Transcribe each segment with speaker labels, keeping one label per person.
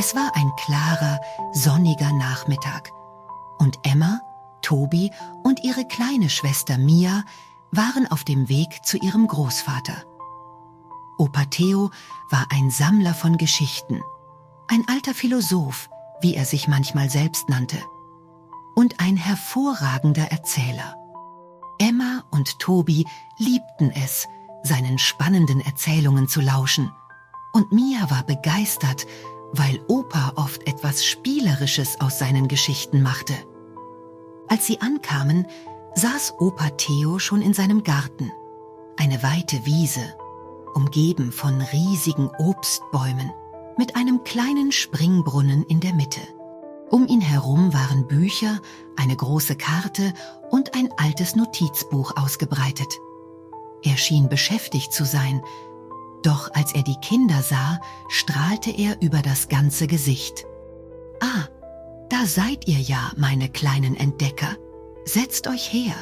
Speaker 1: Es war ein klarer, sonniger Nachmittag und Emma, Tobi und ihre kleine Schwester Mia waren auf dem Weg zu ihrem Großvater. Opa Theo war ein Sammler von Geschichten, ein alter Philosoph, wie er sich manchmal selbst nannte, und ein hervorragender Erzähler. Emma und Tobi liebten es, seinen spannenden Erzählungen zu lauschen, und Mia war begeistert, weil Opa oft etwas Spielerisches aus seinen Geschichten machte. Als sie ankamen, saß Opa Theo schon in seinem Garten, eine weite Wiese, umgeben von riesigen Obstbäumen, mit einem kleinen Springbrunnen in der Mitte. Um ihn herum waren Bücher, eine große Karte und ein altes Notizbuch ausgebreitet. Er schien beschäftigt zu sein, doch als er die Kinder sah, strahlte er über das ganze Gesicht. »Ah, da seid ihr ja, meine kleinen Entdecker. Setzt euch her.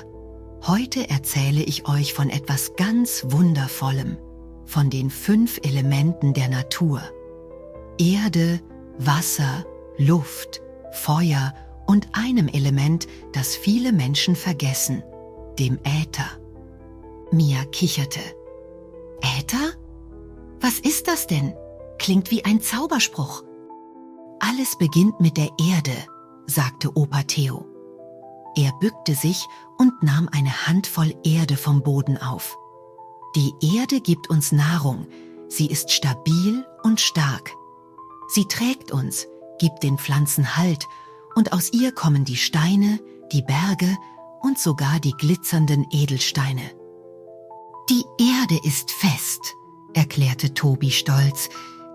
Speaker 1: Heute erzähle ich euch von etwas ganz Wundervollem, von den 5 Elementen der Natur. Erde, Wasser, Luft, Feuer und einem Element, das viele Menschen vergessen, dem Äther.« Mia kicherte. »Äther? Was ist das denn? Klingt wie ein Zauberspruch.« »Alles beginnt mit der Erde«, sagte Opa Theo. Er bückte sich und nahm eine Handvoll Erde vom Boden auf. Die Erde gibt uns Nahrung, sie ist stabil und stark. Sie trägt uns, gibt den Pflanzen Halt und aus ihr kommen die Steine, die Berge und sogar die glitzernden Edelsteine. »Die Erde ist fest«, erklärte Tobi stolz,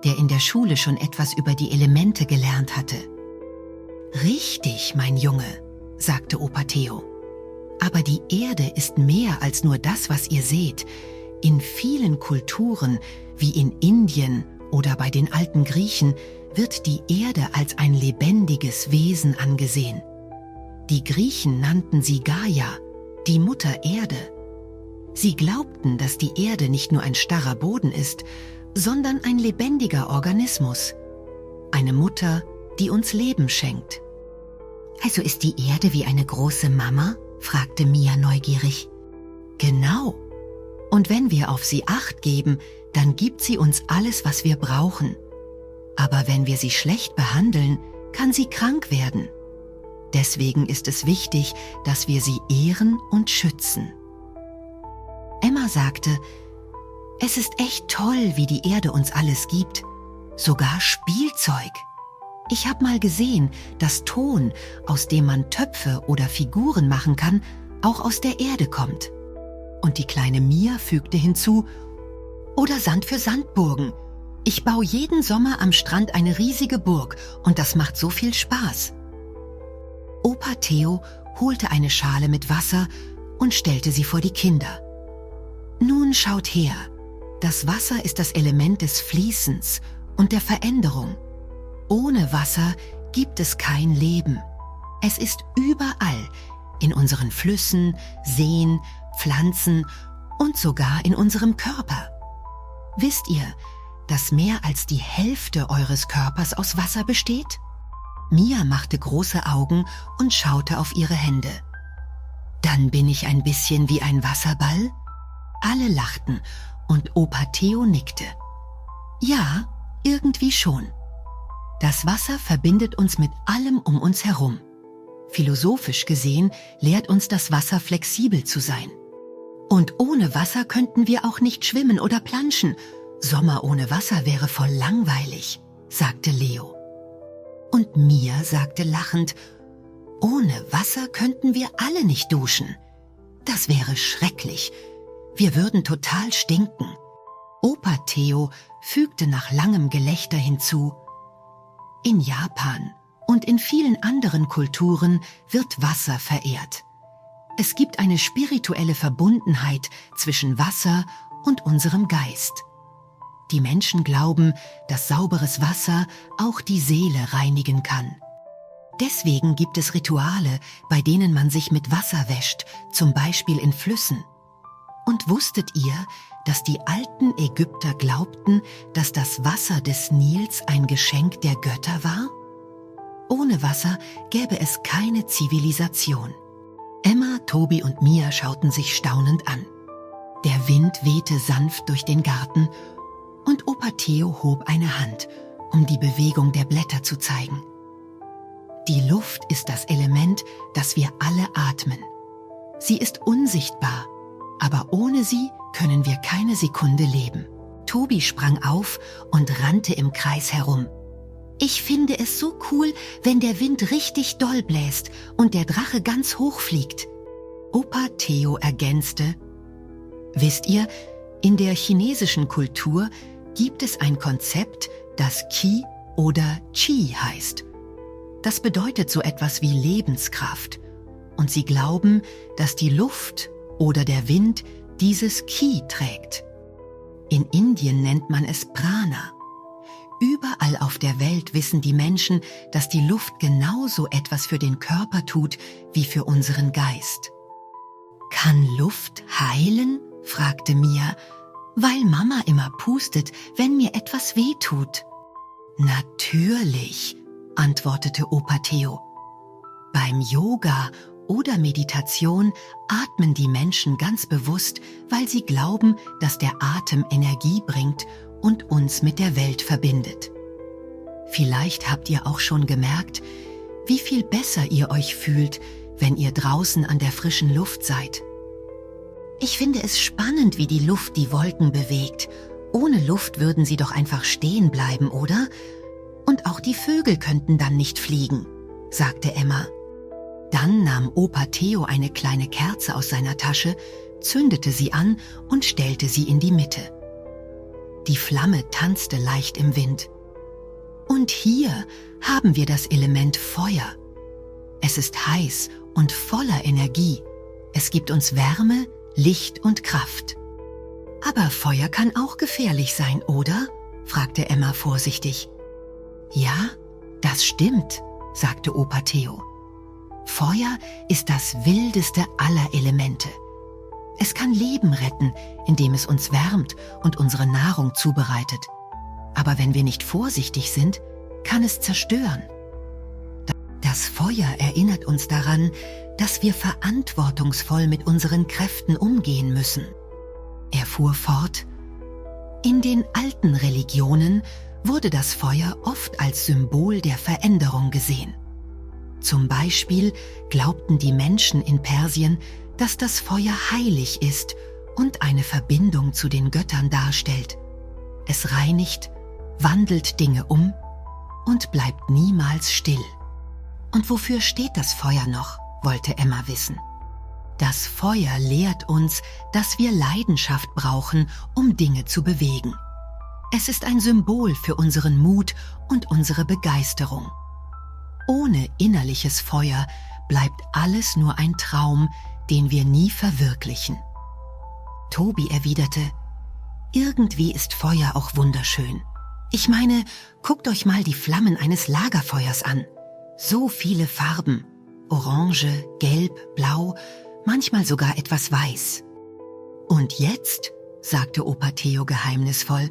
Speaker 1: der in der Schule schon etwas über die Elemente gelernt hatte. »Richtig, mein Junge«, sagte Opa Theo. »Aber die Erde ist mehr als nur das, was ihr seht. In vielen Kulturen, wie in Indien oder bei den alten Griechen, wird die Erde als ein lebendiges Wesen angesehen. Die Griechen nannten sie Gaia, die Mutter Erde. Sie glaubten, dass die Erde nicht nur ein starrer Boden ist, sondern ein lebendiger Organismus. Eine Mutter, die uns Leben schenkt.« »Also ist die Erde wie eine große Mama?«, fragte Mia neugierig. »Genau. Und wenn wir auf sie Acht geben, dann gibt sie uns alles, was wir brauchen. Aber wenn wir sie schlecht behandeln, kann sie krank werden. Deswegen ist es wichtig, dass wir sie ehren und schützen.« Emma sagte, »Es ist echt toll, wie die Erde uns alles gibt. Sogar Spielzeug. Ich habe mal gesehen, dass Ton, aus dem man Töpfe oder Figuren machen kann, auch aus der Erde kommt.« Und die kleine Mia fügte hinzu, »Oder Sand für Sandburgen. Ich baue jeden Sommer am Strand eine riesige Burg und das macht so viel Spaß.« Opa Theo holte eine Schale mit Wasser und stellte sie vor die Kinder. »Nun schaut her. Das Wasser ist das Element des Fließens und der Veränderung. Ohne Wasser gibt es kein Leben. Es ist überall, in unseren Flüssen, Seen, Pflanzen und sogar in unserem Körper. Wisst ihr, dass mehr als die Hälfte eures Körpers aus Wasser besteht?« Mia machte große Augen und schaute auf ihre Hände. »Dann bin ich ein bisschen wie ein Wasserball?« Alle lachten und Opa Theo nickte. »Ja, irgendwie schon. Das Wasser verbindet uns mit allem um uns herum. Philosophisch gesehen lehrt uns das Wasser, flexibel zu sein. Und ohne Wasser könnten wir auch nicht schwimmen oder planschen. Sommer ohne Wasser wäre voll langweilig«, sagte Leo. Und Mia sagte lachend, »Ohne Wasser könnten wir alle nicht duschen. Das wäre schrecklich. Wir würden total stinken.« Opa Theo fügte nach langem Gelächter hinzu, »In Japan und in vielen anderen Kulturen wird Wasser verehrt. Es gibt eine spirituelle Verbundenheit zwischen Wasser und unserem Geist. Die Menschen glauben, dass sauberes Wasser auch die Seele reinigen kann. Deswegen gibt es Rituale, bei denen man sich mit Wasser wäscht, zum Beispiel in Flüssen. Und wusstet ihr, dass die alten Ägypter glaubten, dass das Wasser des Nils ein Geschenk der Götter war? Ohne Wasser gäbe es keine Zivilisation. Emma, Toby und Mia schauten sich staunend an. Der Wind wehte sanft durch den Garten und Opa Theo hob eine Hand, um die Bewegung der Blätter zu zeigen. Die Luft ist das Element, das wir alle atmen. Sie ist unsichtbar, aber ohne sie können wir keine Sekunde leben. Toby sprang auf und rannte im Kreis herum. Ich finde es so cool, wenn der Wind richtig doll bläst und der Drache ganz hoch fliegt. Opa Theo ergänzte: Wisst ihr, in der chinesischen Kultur gibt es ein Konzept, das Qi oder Qi heißt. Das bedeutet so etwas wie Lebenskraft. Und sie glauben, dass die Luft oder der Wind dieses Qi trägt. In Indien nennt man es Prana. Überall auf der Welt wissen die Menschen, dass die Luft genauso etwas für den Körper tut wie für unseren Geist. Kann Luft heilen? Fragte Mia, weil Mama immer pustet, wenn mir etwas weh tut. Natürlich, antwortete Opa Theo. Beim Yoga oder Meditation atmen die Menschen ganz bewusst, weil sie glauben, dass der Atem Energie bringt und uns mit der Welt verbindet. Vielleicht habt ihr auch schon gemerkt, wie viel besser ihr euch fühlt, wenn ihr draußen an der frischen Luft seid. Ich finde es spannend, wie die Luft die Wolken bewegt. Ohne Luft würden sie doch einfach stehen bleiben, oder? Und auch die Vögel könnten dann nicht fliegen, sagte Emma. Dann nahm Opa Theo eine kleine Kerze aus seiner Tasche, zündete sie an und stellte sie in die Mitte. Die Flamme tanzte leicht im Wind. Und hier haben wir das Element Feuer. Es ist heiß und voller Energie. Es gibt uns Wärme, Licht und Kraft. Aber Feuer kann auch gefährlich sein, oder? Fragte Emma vorsichtig. Ja, das stimmt, sagte Opa Theo. Feuer ist das wildeste aller Elemente. Es kann Leben retten, indem es uns wärmt und unsere Nahrung zubereitet. Aber wenn wir nicht vorsichtig sind, kann es zerstören. Das Feuer erinnert uns daran, dass wir verantwortungsvoll mit unseren Kräften umgehen müssen. Er fuhr fort: In den alten Religionen wurde das Feuer oft als Symbol der Veränderung gesehen. Zum Beispiel glaubten die Menschen in Persien, dass das Feuer heilig ist und eine Verbindung zu den Göttern darstellt. Es reinigt, wandelt Dinge um und bleibt niemals still. Und wofür steht das Feuer noch, wollte Emma wissen. Das Feuer lehrt uns, dass wir Leidenschaft brauchen, um Dinge zu bewegen. Es ist ein Symbol für unseren Mut und unsere Begeisterung. Ohne innerliches Feuer bleibt alles nur ein Traum, den wir nie verwirklichen. Toby erwiderte: Irgendwie ist Feuer auch wunderschön. Ich meine, guckt euch mal die Flammen eines Lagerfeuers an. So viele Farben. Orange, Gelb, Blau, manchmal sogar etwas Weiß. Und jetzt, sagte Opa Theo geheimnisvoll,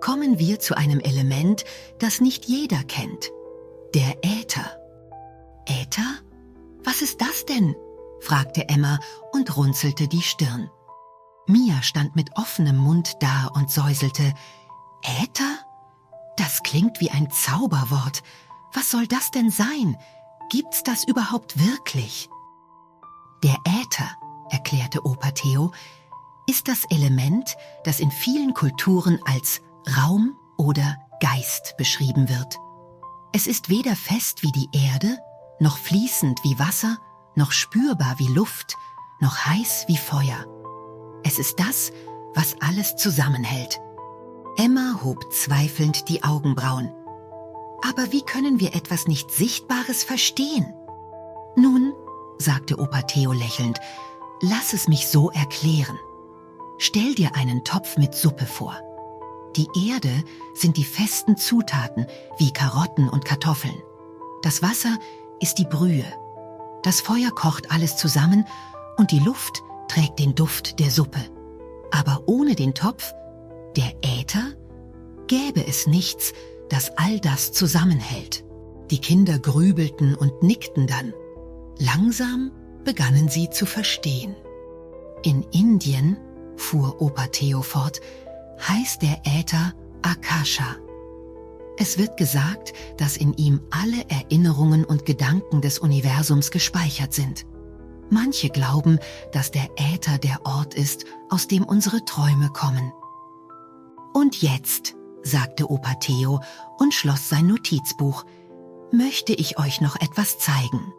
Speaker 1: kommen wir zu einem Element, das nicht jeder kennt. Der Äther. Äther? Was ist das denn? Fragte Emma und runzelte die Stirn. Mia stand mit offenem Mund da und säuselte: Äther? Das klingt wie ein Zauberwort. Was soll das denn sein? Gibt's das überhaupt wirklich? Der Äther, erklärte Opa Theo, ist das Element, das in vielen Kulturen als Raum oder Geist beschrieben wird. Es ist weder fest wie die Erde, noch fließend wie Wasser, noch spürbar wie Luft, noch heiß wie Feuer. Es ist das, was alles zusammenhält. Emma hob zweifelnd die Augenbrauen. Aber wie können wir etwas nicht Sichtbares verstehen? Nun, sagte Opa Theo lächelnd, lass es mich so erklären. Stell dir einen Topf mit Suppe vor. Die Erde sind die festen Zutaten wie Karotten und Kartoffeln. Das Wasser ist die Brühe. Das Feuer kocht alles zusammen und die Luft trägt den Duft der Suppe. Aber ohne den Topf, der Äther, gäbe es nichts, das all das zusammenhält. Die Kinder grübelten und nickten dann. Langsam begannen sie zu verstehen. In Indien, fuhr Opa Theo fort, heißt der Äther Akasha. Es wird gesagt, dass in ihm alle Erinnerungen und Gedanken des Universums gespeichert sind. Manche glauben, dass der Äther der Ort ist, aus dem unsere Träume kommen. Und jetzt, sagte Opa Theo und schloss sein Notizbuch, möchte ich euch noch etwas zeigen.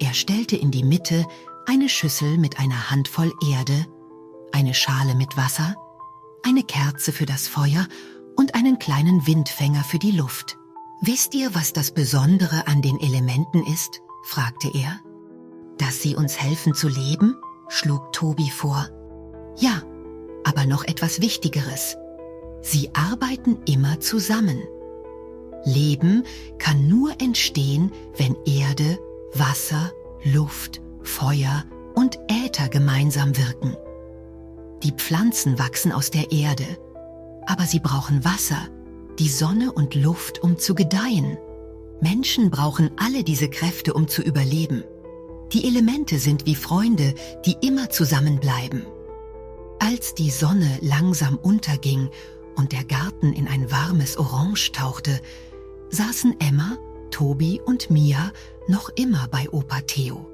Speaker 1: Er stellte in die Mitte eine Schüssel mit einer Handvoll Erde, eine Schale mit Wasser, eine Kerze für das Feuer und einen kleinen Windfänger für die Luft. »Wisst ihr, was das Besondere an den Elementen ist?« fragte er. »Dass sie uns helfen zu leben?« schlug Tobi vor. »Ja, aber noch etwas Wichtigeres. Sie arbeiten immer zusammen. Leben kann nur entstehen, wenn Erde, Wasser, Luft, Feuer und Äther gemeinsam wirken. Die Pflanzen wachsen aus der Erde, aber sie brauchen Wasser, die Sonne und Luft, um zu gedeihen. Menschen brauchen alle diese Kräfte, um zu überleben. Die Elemente sind wie Freunde, die immer zusammenbleiben.« Als die Sonne langsam unterging und der Garten in ein warmes Orange tauchte, saßen Emma, Tobi und Mia noch immer bei Opa Theo.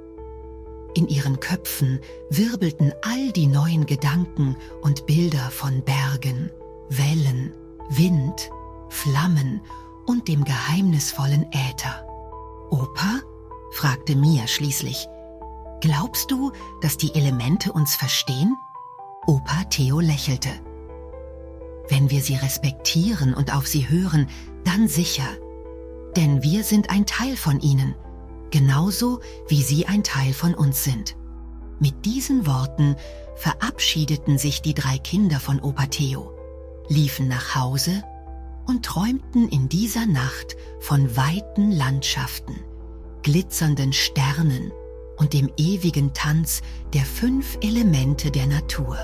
Speaker 1: In ihren Köpfen wirbelten all die neuen Gedanken und Bilder von Bergen, Wellen, Wind, Flammen und dem geheimnisvollen Äther. »Opa?« fragte Mia schließlich. »Glaubst du, dass die Elemente uns verstehen?« Opa Theo lächelte. »Wenn wir sie respektieren und auf sie hören, dann sicher. Denn wir sind ein Teil von ihnen, genauso wie sie ein Teil von uns sind.« Mit diesen Worten verabschiedeten sich die 3 Kinder von Opa Theo, liefen nach Hause und träumten in dieser Nacht von weiten Landschaften, glitzernden Sternen und dem ewigen Tanz der 5 Elemente der Natur.